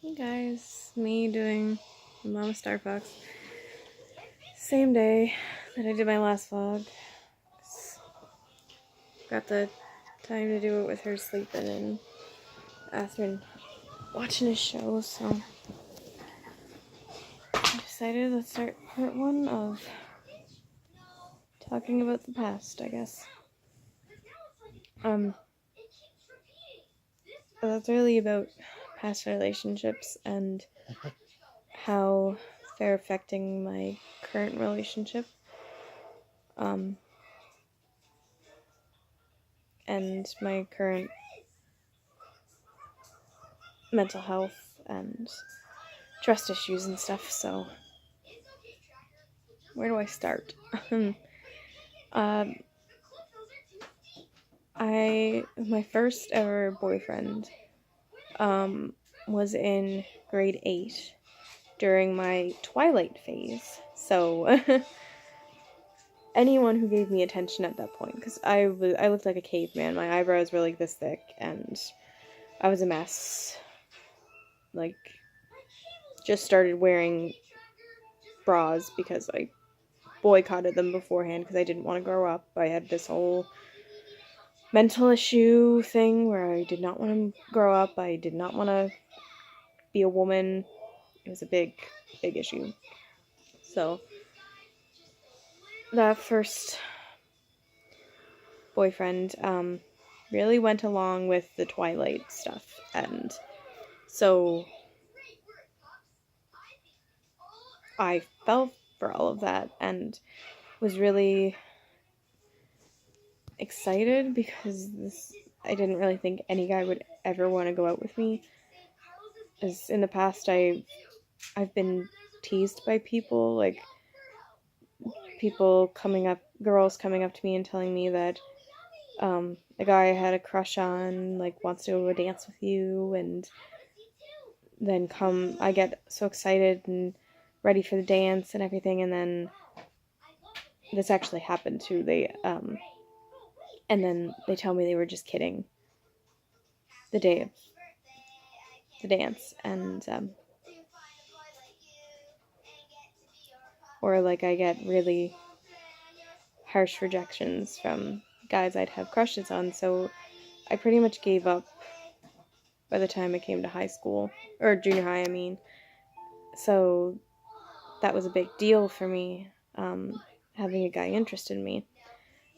Hey guys, me doing Mama Star Fox. Same day that I did my last vlog. Got the time to do it with her sleeping and Athrun watching his show, so I decided let's start part one of talking about the past, I guess. That's really about past relationships and how they're affecting my current relationship. And my current mental health and trust issues and stuff, so where do I start? My first ever boyfriend was in grade 8 during my twilight phase, so anyone who gave me attention at that point, because I looked like a caveman. My eyebrows were like this thick and I was a mess. Like, just started wearing bras because I boycotted them beforehand because I didn't want to grow up. I had this whole mental issue thing where I did not want to grow up. I did not want to be a woman. It was a big issue. So that first boyfriend really went along with the Twilight stuff, and so I fell for all of that and was really excited because I didn't really think any guy would ever want to go out with me. As in the past, I've been teased by people, like girls coming up to me and telling me that a guy I had a crush on, like, wants to go to a dance with you, and then I get so excited and ready for the dance and everything, and then this actually happened too. And then they tell me they were just kidding the day of the dance, and or like I get really harsh rejections from guys I'd have crushes on, so I pretty much gave up by the time it came to high school, or junior high, I mean. So that was a big deal for me, having a guy interested in me.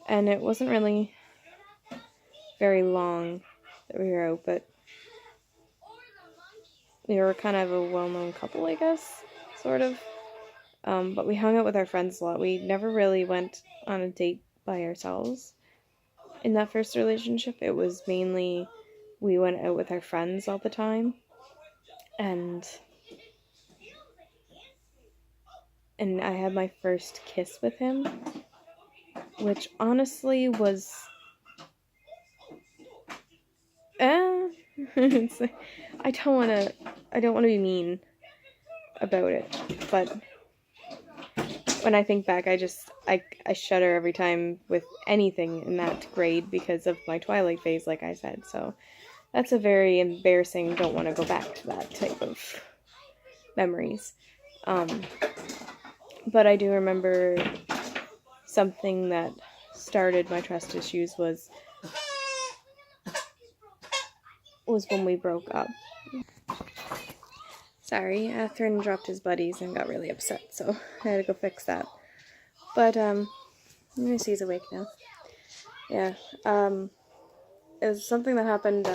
And it wasn't really very long that we were out, but we were kind of a well-known couple, I guess, sort of. But we hung out with our friends a lot. We never really went on a date by ourselves. In that first relationship, it was mainly we went out with our friends all the time. And I had my first kiss with him, which honestly was I don't want to be mean about it, but when I think back, I shudder every time with anything in that grade because of my Twilight phase, like I said. So that's a very embarrassing, don't want to go back to that type of memories. But I do remember something that started my trust issues was when we broke up. Sorry, Athrun dropped his buddies and got really upset, so I had to go fix that. But, I'm gonna see he's awake now. Yeah, it was something that happened,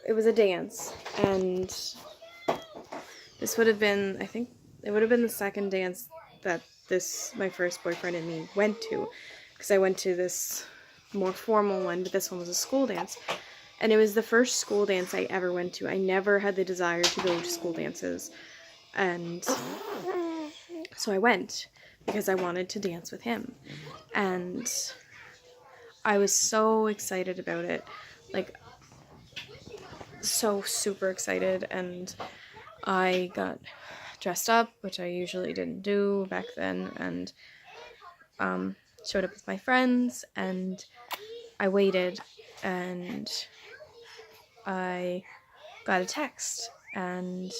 it was a dance, and this would have been, I think, it would have been the second dance that my first boyfriend and me went to, because I went to this more formal one, but this one was a school dance. And it was the first school dance I ever went to. I never had the desire to go to school dances. And so I went because I wanted to dance with him. And I was so excited about it. Like, so super excited. And I got dressed up, which I usually didn't do back then. And showed up with my friends. And I waited. And I got a text, and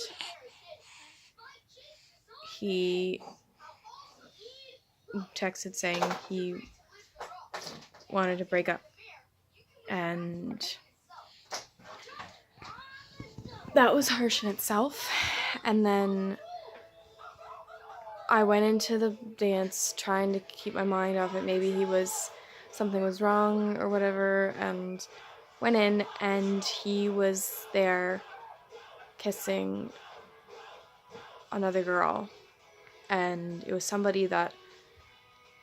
he texted saying he wanted to break up, and that was harsh in itself. And then I went into the dance trying to keep my mind off it. Maybe something was wrong or whatever, and went in, and he was there kissing another girl, and it was somebody that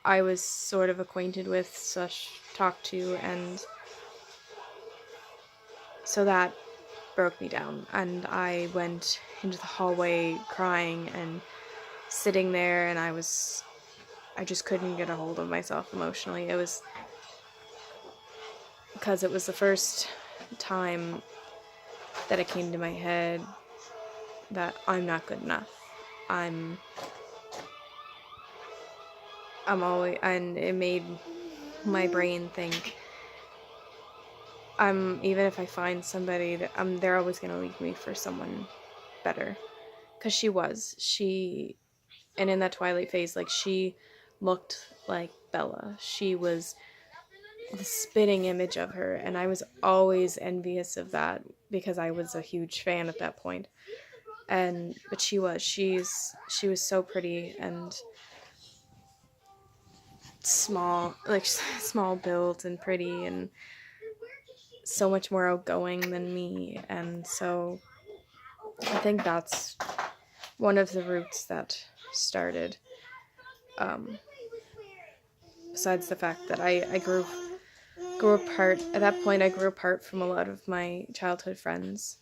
I was sort of acquainted with / talked to, and so that broke me down, and I went into the hallway crying and sitting there, and I just couldn't get a hold of myself emotionally. It was because it was the first time that it came to my head that I'm not good enough. I'm always, and it made my brain think, even if I find somebody that they're always going to leave me for someone better. Because and in that Twilight phase, like, she looked like Bella. She was the spitting image of her, and I was always envious of that because I was a huge fan at that point. But she was so pretty and small, like small built and pretty, and so much more outgoing than me. And so I think that's one of the roots that started, besides the fact that I grew apart. At that point, I grew apart from a lot of my childhood friends.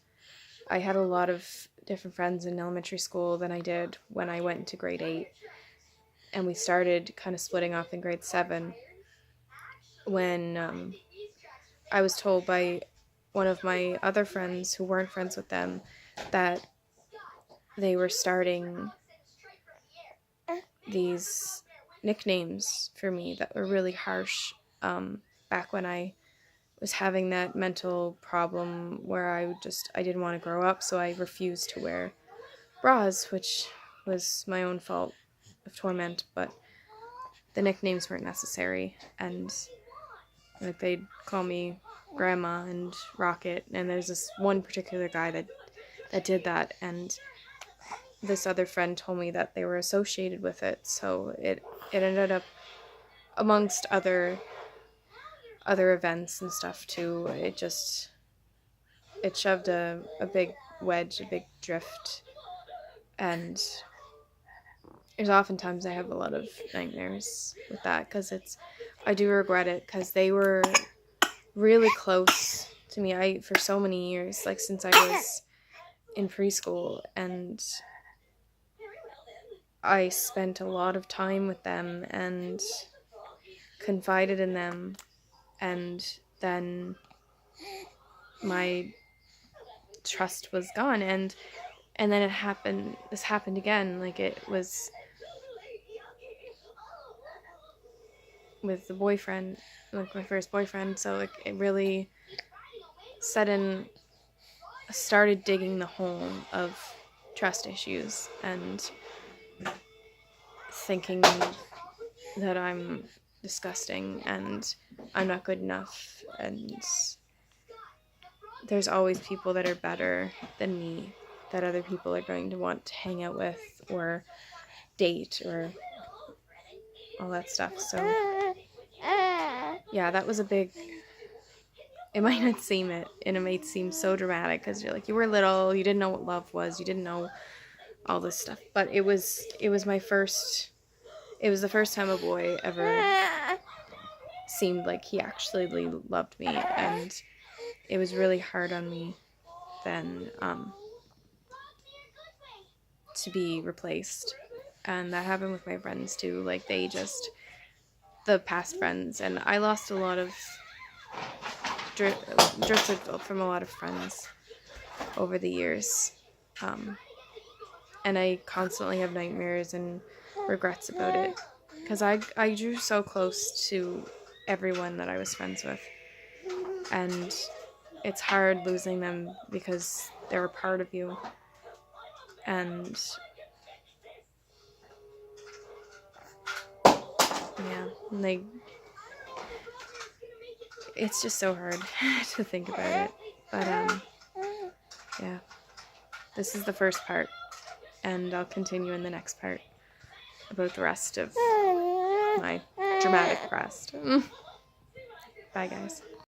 I had a lot of different friends in elementary school than I did when I went into grade 8. And we started kind of splitting off in grade 7 when I was told by one of my other friends who weren't friends with them that they were starting these nicknames for me that were really harsh, back when I was having that mental problem where I didn't want to grow up, so I refused to wear bras, which was my own fault of torment, but the nicknames weren't necessary. And like, they'd call me Grandma and Rocket, and there's this one particular guy that did that, and this other friend told me that they were associated with it, so it ended up, amongst other events and stuff too, it shoved a big wedge, a big drift, and there's oftentimes I have a lot of nightmares with that, because I do regret it, because they were really close to me for so many years, like since I was in preschool, and I spent a lot of time with them and confided in them, and then my trust was gone, and then this happened again. Like, it was with the boyfriend, like my first boyfriend, so like it really started digging the hole of trust issues and thinking that I'm disgusting and I'm not good enough, and there's always people that are better than me that other people are going to want to hang out with or date or all that stuff. So yeah, that was a big, it might not seem it, and it might seem so dramatic because you're like, you were little, you didn't know what love was, you didn't know all this stuff, but it was the first time a boy ever seemed like he actually loved me, and it was really hard on me then, to be replaced. And that happened with my friends too, like the past friends, and I lost a lot of drifted from a lot of friends over the years, and I constantly have nightmares and regrets about it, because I drew so close to everyone that I was friends with, and it's hard losing them because they're a part of you. And yeah, like, it's just so hard to think about it. But yeah, this is the first part, and I'll continue in the next part about the rest of my dramatic past. Bye, guys.